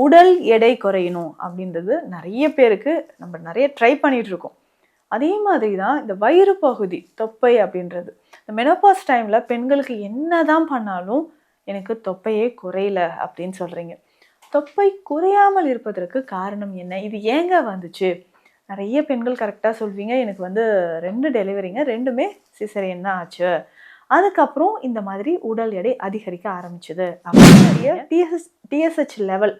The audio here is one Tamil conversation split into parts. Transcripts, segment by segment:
உடல் எடை குறையணும் அப்படின்றது நிறைய பேருக்கு நம்ம நிறைய ட்ரை பண்ணிட்டு இருக்கோம். அதே மாதிரி தான் இந்த வயிறு பகுதி தொப்பை அப்படின்றது. இந்த மெனோபாஸ் டைமில் பெண்களுக்கு என்னதான் பண்ணாலும் எனக்கு தொப்பையே குறையல அப்படின்னு சொல்கிறீங்க. தொப்பை குறையாமல் இருப்பதற்கு காரணம் என்ன? இது ஏங்க வந்துச்சு? நிறைய பெண்கள் கரெக்டாக சொல்வீங்க, எனக்கு வந்து 2 டெலிவரிங்க, 2மே சிசரியன் தான் ஆச்சு. அதுக்கப்புறம் இந்த மாதிரி உடல் எடை அதிகரிக்க ஆரம்பிச்சுது அப்படின்னு டிஎஸ்ஹெச் லெவல்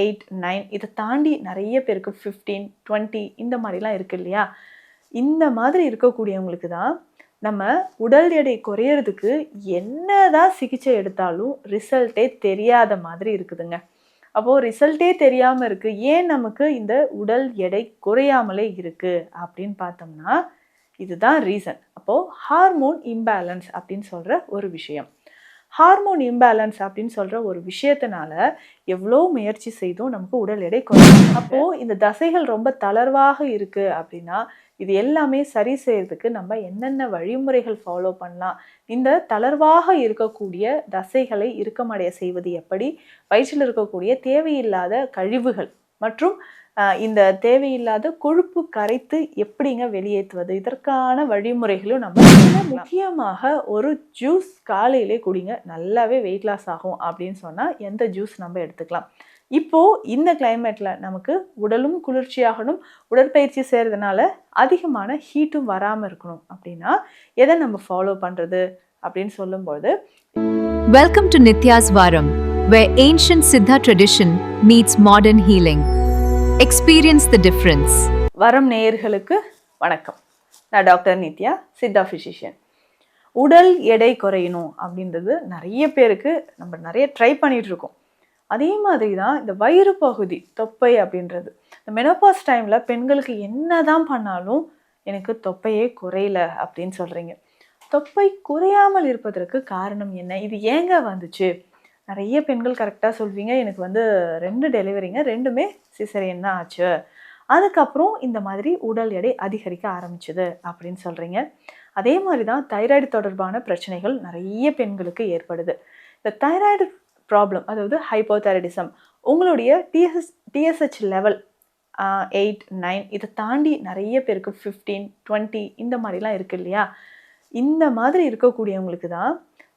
8, 9 இதை தாண்டி நிறைய பேருக்கு 15, 20 இந்த மாதிரிலாம் இருக்கு இல்லையா? இந்த மாதிரி இருக்கக்கூடியவங்களுக்கு தான் நம்ம உடல் எடை குறையிறதுக்கு என்னதான் சிகிச்சை எடுத்தாலும் ரிசல்ட்டே தெரியாத மாதிரி இருக்குதுங்க. அப்போது ரிசல்ட்டே தெரியாமல் இருக்குது. ஏன் நமக்கு இந்த உடல் எடை குறையாமலே இருக்குது அப்படின்னு பார்த்தோம்னா இதுதான் ரீசன். அப்போது ஹார்மோன் இம்பேலன்ஸ் அப்படின்னு சொல்கிற ஒரு விஷயம். ஹார்மோன் இம்பேலன்ஸ் அப்படின்னு சொல்கிற ஒரு விஷயத்தினால எவ்வளோ முயற்சி செய்தும் நமக்கு உடல் எடை குறையும். அப்போது இந்த தசைகள் ரொம்ப தளர்வாக இருக்குது அப்படின்னா இது எல்லாமே சரி செய்யறதுக்கு நம்ம என்னென்ன வழிமுறைகள் ஃபாலோ பண்ணலாம், இந்த தளர்வாக இருக்கக்கூடிய தசைகளை இறுக்கமடைய செய்வது எப்படி, வயிற்றில் இருக்கக்கூடிய தேவையில்லாத கழிவுகள் மற்றும் இந்த தேவையில்லாத கொழுப்பு கரைத்து எப்படிங்க வெளியேற்றுவது, இதற்கான வழிமுறைகளும் நம்ம முக்கியமாக ஒரு ஜூஸ் காலையிலே குடிங்க, நல்லாவே வெயிட் லாஸ் ஆகும் அப்படின்னு சொன்னால் எந்த ஜூஸ் நம்ம எடுத்துக்கலாம். இப்போது இந்த கிளைமேட்டில் நமக்கு உடலும் குளிர்ச்சியாகணும், உடற்பயிற்சி செய்கிறதுனால அதிகமான ஹீட்டும் வராமல் இருக்கணும் அப்படின்னா எதை நம்ம ஃபாலோ பண்ணுறது அப்படின்னு சொல்லும்போது, Welcome to Nitya's Varam, where ancient Siddha tradition meets modern healing. Experience the difference. வரம் நேயர்களுக்கு வணக்கம். நான் டாக்டர் நித்யா, சித்தா ஃபிசிஷியன். உடல் எடை குறையணும் அப்படின்றது நிறைய பேருக்கு நம்ம நிறைய ட்ரை பண்ணிட்டு இருக்கோம். அதே மாதிரி தான் இந்த வயிறு பகுதி தொப்பை அப்படின்றது. இந்த மெனோபாஸ் டைமில் பெண்களுக்கு என்னதான் பண்ணாலும் எனக்கு தொப்பையே குறையல அப்படின்னு சொல்கிறீங்க. தொப்பை குறையாமல் இருப்பதற்கு காரணம் என்ன? இது ஏங்க வந்துச்சு? நிறைய பெண்கள் கரெக்டாக சொல்வீங்க, எனக்கு வந்து 2 டெலிவரிங்க, 2மே சிசரியன் தான் ஆச்சு. அதுக்கப்புறம் இந்த மாதிரி உடல் எடை அதிகரிக்க ஆரம்பிச்சுது அப்படின்னு சொல்கிறீங்க. அதே மாதிரி தான் தைராய்டு தொடர்பான பிரச்சனைகள் நிறைய பெண்களுக்கு ஏற்படுது. இந்த தைராய்டு ப்ராப்ளம், அதாவது ஹைப்போதைராய்டிசம், உங்களுடைய டிஎஸ்ஹெச் லெவல் 8, 9 இதை தாண்டி நிறைய பேருக்கு 15, 20 இந்த மாதிரிலாம் இருக்கு இல்லையா? இந்த மாதிரி இருக்கக்கூடியவங்களுக்கு தான்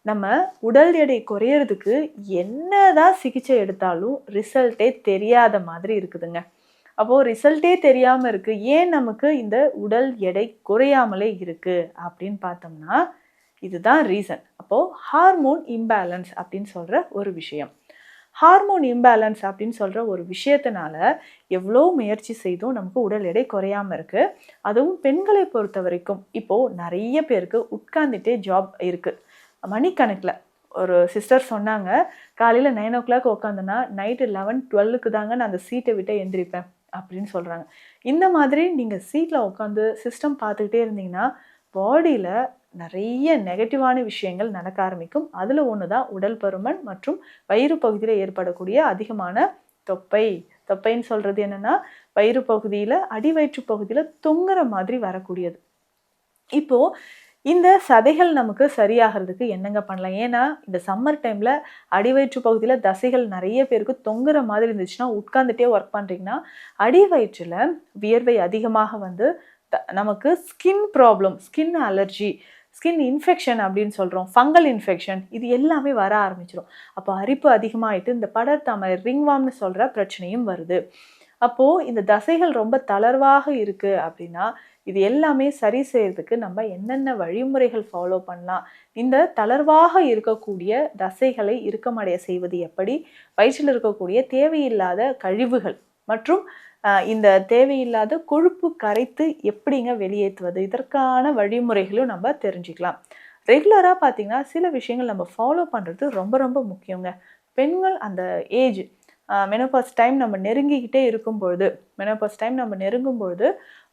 நம்ம உடல் எடை குறையிறதுக்கு என்னதான் சிகிச்சை எடுத்தாலும் ரிசல்ட்டே தெரியாத மாதிரி இருக்குதுங்க. அப்போது ரிசல்ட்டே தெரியாமல் இருக்குது. ஏன் நமக்கு இந்த உடல் எடை குறையாமலே இருக்குது அப்படின்னு பார்த்தோம்னா இதுதான் ரீசன். அப்போது ஹார்மோன் இம்பேலன்ஸ் அப்படின்னு சொல்கிற ஒரு விஷயம். ஹார்மோன் இம்பேலன்ஸ் அப்படின்னு சொல்கிற ஒரு விஷயத்தினால எவ்வளோ முயற்சி செய்தும் நமக்கு உடல் எடை குறையாமல் இருக்குது. அதுவும் பெண்களை பொறுத்த வரைக்கும் இப்போது நிறைய பேருக்கு உட்கார்ந்துட்டே ஜாப் இருக்குது, மணிக்கணக்கில். ஒரு சிஸ்டர் சொன்னாங்க, காலையில் 9 o'clock உட்காந்துனா நைட்டு 11, 12க்கு தாங்க நான் அந்த சீட்டை விட்டு எந்திரிப்பேன் அப்படின்னு சொல்கிறாங்க. இந்த மாதிரி நீங்கள் சீட்டில் உட்காந்து சிஸ்டம் பார்த்துக்கிட்டே இருந்தீங்கன்னா பாடியில் நிறைய நெகட்டிவான விஷயங்கள் நடக்க ஆரம்பிக்கும். அதில் ஒன்று தான் உடல் பருமன் மற்றும் வயிறு பகுதியில் ஏற்படக்கூடிய அதிகமான தொப்பைன்னு சொல்கிறது என்னென்னா வயிறு பகுதியில், அடிவயிற்று பகுதியில் தொங்குற மாதிரி வரக்கூடியது. இப்போது இந்த சதைகள் நமக்கு சரியாகிறதுக்கு என்னங்க பண்ணலாம்? ஏன்னா இந்த சம்மர் டைமில் அடிவயிற்று பகுதியில் தசைகள் நிறைய பேருக்கு தொங்குற மாதிரி இருந்துச்சுன்னா, உட்காந்துட்டே ஒர்க் பண்ணுறீங்கன்னா அடிவயிற்றில் வியர்வை அதிகமாக வந்து நமக்கு skin problem, skin allergy, skin infection அப்படின்னு சொல்கிறோம், ஃபங்கல் இன்ஃபெக்ஷன், இது எல்லாமே வர ஆரம்பிச்சிடும். அப்போ அரிப்பு அதிகமாகிட்டு இந்த படர்தாமரை, ரிங்வார்ம்னு சொல்கிற பிரச்சனையும் வருது. அப்போது இந்த தசைகள் ரொம்ப தளர்வாக இருக்குது அப்படின்னா இது எல்லாமே சரி செய்யறதுக்கு நம்ம என்னென்ன வழிமுறைகள் ஃபாலோ பண்ணலாம், இந்த தளர்வாக இருக்கக்கூடிய தசைகளை இறுக்கமடைய செய்வது எப்படி, வயிற்றில் இருக்கக்கூடிய தேவையில்லாத கழிவுகள் மற்றும் இந்த தேவையில்லாத கொழுப்பு கரைத்து எப்படிங்க வெளியேற்றுவது, இதற்கான வழிமுறைகளும் நம்ம தெரிஞ்சுக்கலாம். ரெகுலராக பார்த்திங்கன்னா சில விஷயங்கள் நம்ம ஃபாலோ பண்ணுறது ரொம்ப ரொம்ப முக்கியங்க. பெண்கள் அந்த ஏஜ் மெனோபாஸ் டைம் நம்ம நெருங்கிக்கிட்டே இருக்கும்பொழுது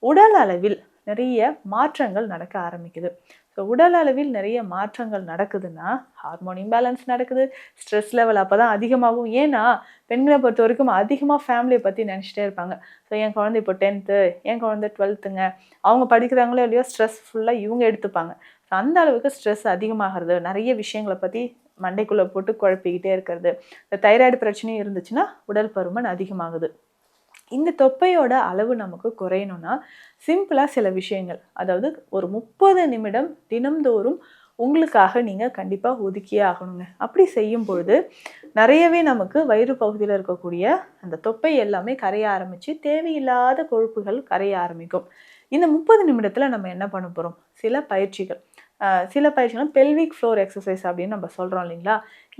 உடல் அளவில் நிறைய மாற்றங்கள் நடக்க ஆரம்பிக்குது. ஸோ உடல் அளவில் நிறைய மாற்றங்கள் நடக்குதுன்னா ஹார்மோன் இம்பேலன்ஸ் நடக்குது, ஸ்ட்ரெஸ் லெவல் அப்போ தான் அதிகமாகும். ஏன்னா பெண்களை பொறுத்த வரைக்கும் அதிகமாக ஃபேமிலியை பற்றி நினச்சிட்டே இருப்பாங்க. ஸோ என் குழந்தை இப்போ 10th, என் குழந்தை 12th, அவங்க படிக்கிறாங்களோ இல்லையோ ஸ்ட்ரெஸ் ஃபுல்லாக இவங்க எடுத்துப்பாங்க. ஸோ அந்த அளவுக்கு ஸ்ட்ரெஸ் அதிகமாகிறது, நிறைய விஷயங்களை பற்றி மண்டைக்குள்ளே போட்டு குழப்பிக்கிட்டே இருக்கிறது, இந்த தைராய்டு பிரச்சனையும் இருந்துச்சுன்னா உடல் பருமன் அதிகமாகுது. இந்த தொப்பையோட அளவு நமக்கு குறையணும்னா சிம்பிளாக சில விஷயங்கள், அதாவது ஒரு 30 நிமிடம் தினம்தோறும் உங்களுக்காக நீங்கள் கண்டிப்பாக ஒதுக்கியே ஆகணுங்க. அப்படி செய்யும் பொழுது நிறையவே நமக்கு வயிறு பகுதியில் இருக்கக்கூடிய அந்த தொப்பை எல்லாமே கரைய ஆரம்பித்து தேவையில்லாத கொழுப்புகள் கரைய ஆரம்பிக்கும். இந்த 30 நிமிடத்தில் நம்ம என்ன பண்ண போகிறோம்? சில பயிற்சிகள் பெல்விக் ஃப்ளோர் எக்ஸசைஸ் அப்படின்னு நம்ம சொல்கிறோம் இல்லைங்களா,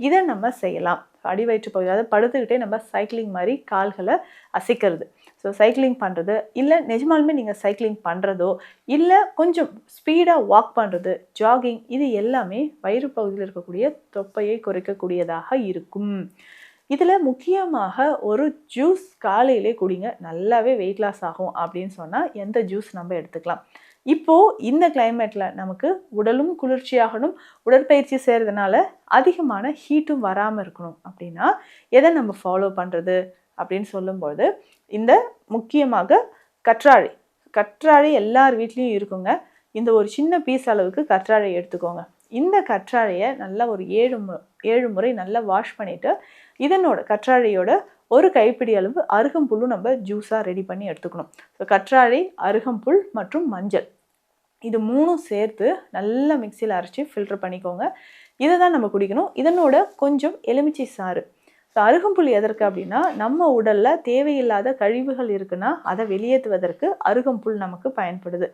இதை நம்ம செய்யலாம். அடிவயிற்று பகுதி, அதாவது படுத்துக்கிட்டே நம்ம சைக்கிளிங் மாதிரி கால்களை அசைக்கிறது. ஸோ சைக்கிளிங் பண்ணுறது, இல்லை நிஜமாலுமே நீங்கள் சைக்கிளிங் பண்ணுறதோ, இல்லை கொஞ்சம் ஸ்பீடாக வாக் பண்ணுறது, ஜாகிங், இது எல்லாமே வயிறு பகுதியில் இருக்கக்கூடிய தொப்பையை குறைக்கக்கூடியதாக இருக்கும். இதில் முக்கியமாக ஒரு ஜூஸ் காலையிலே குடிங்க, நல்லாவே வெயிட் லாஸ் ஆகும் அப்படின்னு சொன்னால் எந்த ஜூஸ் நம்ம எடுத்துக்கலாம். இப்போது இந்த கிளைமேட்டில் நமக்கு உடலும் குளிர்ச்சியாகணும், உடற்பயிற்சி செய்கிறதுனால அதிகமான ஹீட்டும் வராமல் இருக்கணும் அப்படின்னா எதை நம்ம ஃபாலோ பண்ணுறது அப்படின்னு சொல்லும்போது, இந்த முக்கியமாக கற்றாழை எல்லார் வீட்லேயும் இருக்குங்க. இந்த ஒரு சின்ன பீஸ் அளவுக்கு கற்றாழை எடுத்துக்கோங்க. இந்த கற்றாழையை நல்லா ஒரு 7 முறை நல்லா வாஷ் பண்ணிவிட்டு இதனோட கற்றாழையோட ஒரு கைப்பிடி அளவு அருகம்புல்லும் நம்ம ஜூஸாக ரெடி பண்ணி எடுத்துக்கணும். ஸோ கற்றாழை, அருகம்புல் மற்றும் மஞ்சள், இது 3ம் சேர்த்து நல்லா மிக்சியில் அரைச்சி ஃபில்டர் பண்ணிக்கோங்க. இதை தான் நம்ம குடிக்கணும். இதனோட கொஞ்சம் எலுமிச்சை சாறு. ஸோ அருகம்புல் எதற்கு அப்படின்னா, நம்ம உடலில் தேவையில்லாத கழிவுகள் இருக்குன்னா அதை வெளியேற்றுவதற்கு அருகம்புல் நமக்கு பயன்படுது.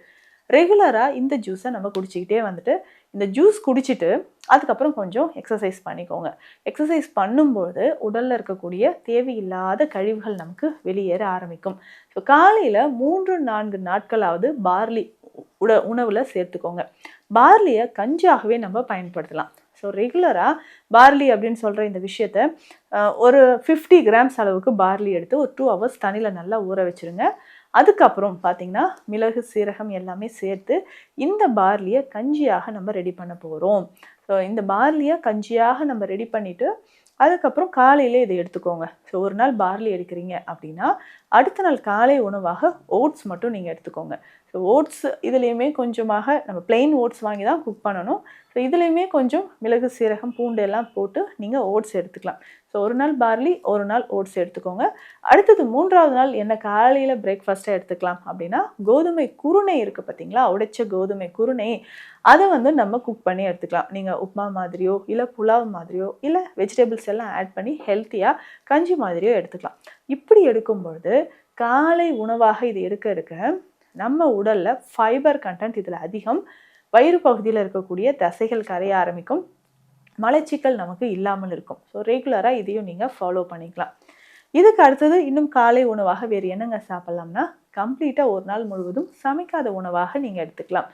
ரெகுலராக இந்த ஜூஸை நம்ம குடிச்சிக்கிட்டே வந்துட்டு, இந்த ஜூஸ் குடிச்சிட்டு அதுக்கப்புறம் கொஞ்சம் எக்ஸசைஸ் பண்ணிக்கோங்க. எக்ஸசைஸ் பண்ணும்போது உடலில் இருக்கக்கூடிய தேவையில்லாத கழிவுகள் நமக்கு வெளியேற ஆரம்பிக்கும். ஸோ காலையில் 3-4 நாட்களாவது பார்லி உணவில் சேர்த்துக்கோங்க. பார்லியை கஞ்சாகவே நம்ம பயன்படுத்தலாம். ஸோ ரெகுலராக பார்லி அப்படின்னு சொல்கிற இந்த விஷயத்த ஒரு 50 கிராம்ஸ் அளவுக்கு பார்லி எடுத்து ஒரு 2 ஹவர்ஸ் தண்ணியில் நல்லா ஊற வச்சுருங்க. அதுக்கப்புறம் பார்த்திங்கன்னா மிளகு, சீரகம் எல்லாமே சேர்த்து இந்த பார்லியை கஞ்சியாக நம்ம ரெடி பண்ண போகிறோம். ஸோ இந்த பார்லியை கஞ்சியாக நம்ம ரெடி பண்ணிவிட்டு அதுக்கப்புறம் காலையிலே இதை எடுத்துக்கோங்க. ஸோ ஒரு நாள் பார்லி எடுக்கிறீங்க அப்படின்னா அடுத்த நாள் காலை உணவாக ஓட்ஸ் மட்டும் நீங்கள் எடுத்துக்கோங்க. ஸோ ஓட்ஸ் இதுலேயுமே கொஞ்சமாக நம்ம பிளெயின் ஓட்ஸ் வாங்கி தான் குக் பண்ணணும். ஸோ இதுலேயுமே கொஞ்சம் மிளகு, சீரகம், பூண்டு எல்லாம் போட்டு நீங்கள் ஓட்ஸ் எடுத்துக்கலாம். ஸோ ஒரு நாள் பார்லி, ஒரு நாள் ஓட்ஸ் எடுத்துக்கோங்க. அடுத்தது 3வது நாள் என்ன காலையில் பிரேக்ஃபாஸ்ட்டாக எடுத்துக்கலாம் அப்படின்னா, கோதுமை குருணை இருக்குது பார்த்தீங்களா, உடைச்ச கோதுமை குருணை, அதை நம்ம குக் பண்ணி எடுத்துக்கலாம். நீங்கள் உப்மா மாதிரியோ இல்லை புலாவ் மாதிரியோ இல்லை வெஜிடபிள்ஸ் எல்லாம் ஆட் பண்ணி ஹெல்த்தியாக கஞ்சி மாதிரியோ எடுத்துக்கலாம். இப்படி எடுக்கும்பொழுது காலை உணவாக இது எடுக்க நம்ம உடலில் ஃபைபர் கண்டென்ட் இதில் அதிகம், வயிறு பகுதியில் இருக்கக்கூடிய தசைகள் கரைய ஆரம்பிக்கும், மலச்சிக்கல் நமக்கு இல்லாமல் இருக்கும். ஸோ ரெகுலராக இதையும் நீங்கள் ஃபாலோ பண்ணிக்கலாம். இதுக்கு அடுத்தது இன்னும் காலை உணவாக வேறு என்னங்க சாப்பிட்லாம்னா, கம்ப்ளீட்டாக ஒரு நாள் முழுவதும் சமைக்காத உணவாக நீங்கள் எடுத்துக்கலாம்.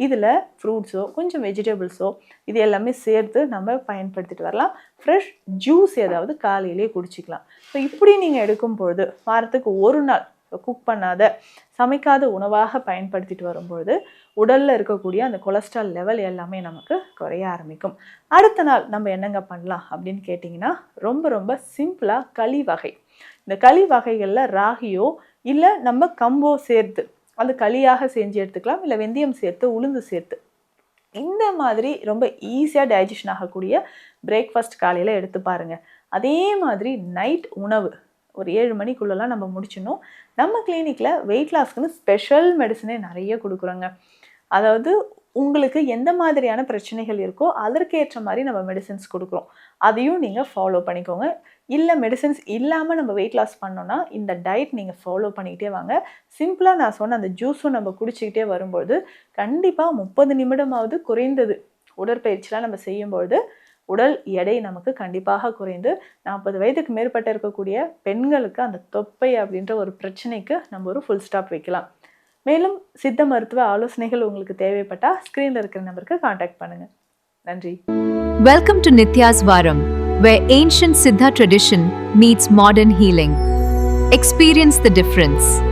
இதில் ஃப்ரூட்ஸோ கொஞ்சம் வெஜிடபிள்ஸோ இது எல்லாமே சேர்த்து நம்ம பயன்படுத்திட்டு வரலாம். ஃப்ரெஷ் ஜூஸ் ஏதாவது காலையிலே குடிச்சிக்கலாம். ஸோ இப்படி நீங்கள் எடுக்கும் பொழுது வாரத்துக்கு ஒரு நாள் குக் பண்ணாத சமைக்காத உணவாக பயன்படுத்திட்டு வரும்பொழுது உடலில் இருக்கக்கூடிய அந்த கொலஸ்ட்ரால் லெவல் எல்லாமே நமக்கு குறைய ஆரம்பிக்கும். அடுத்த நாள் நம்ம என்னங்க பண்ணலாம் அப்படின்னு கேட்டிங்கன்னா, ரொம்ப சிம்பிளாக களி வகை. இந்த களி வகைகளில் ராகியோ இல்லை நம்ம கம்போ சேர்த்து அது களியாக செஞ்சு எடுத்துக்கலாம், இல்லை வெந்தயம் சேர்த்து, உளுந்து சேர்த்து, இந்த மாதிரி ரொம்ப ஈஸியாக டைஜஷன் ஆகக்கூடிய பிரேக்ஃபாஸ்ட் காலையில் எடுத்து பாருங்கள். அதே மாதிரி நைட் உணவு ஒரு 7 மணிக்குள்ளெல்லாம் நம்ம முடிச்சிடணும். நம்ம கிளினிக்கில் வெயிட் லாஸ்க்குன்னு ஸ்பெஷல் மெடிசனே நிறைய கொடுக்குறோங்க. அதாவது உங்களுக்கு எந்த மாதிரியான பிரச்சனைகள் இருக்கோ அதற்கேற்ற மாதிரி நம்ம மெடிசன்ஸ் கொடுக்குறோம். அதையும் நீங்கள் ஃபாலோ பண்ணிக்கோங்க. இல்லை மெடிசன்ஸ் இல்லாமல் நம்ம வெயிட் லாஸ் பண்ணோன்னா இந்த டயட் நீங்கள் ஃபாலோ பண்ணிக்கிட்டே வாங்க. சிம்பிளாக நான் சொன்ன அந்த ஜூஸும் நம்ம குடிச்சிக்கிட்டே வரும்பொழுது கண்டிப்பாக 30 நிமிடமாவது குறைந்தது உடற்பயிற்சிலாம் நம்ம செய்யும்பொழுது உடல் எடை நமக்கு கண்டிப்பாக குறைந்து 40 வயதுக்கு மேற்பட்ட இருக்கக்கூடிய பெண்களுக்கு அந்த தொப்பை அப்படின்ற ஒரு பிரச்சனைக்கு நம்ம ஒரு ஃபுல் ஸ்டாப் வைக்கலாம். மேலும் சித்த மருத்துவ ஆலோசனைகள் உங்களுக்கு தேவைப்பட்டால் ஸ்க்ரீனில் இருக்கிற நம்பருக்கு காண்டாக்ட் பண்ணுங்கள். நன்றி. Welcome to Nitya's Varam, where ancient Siddha tradition meets modern healing. Experience the difference.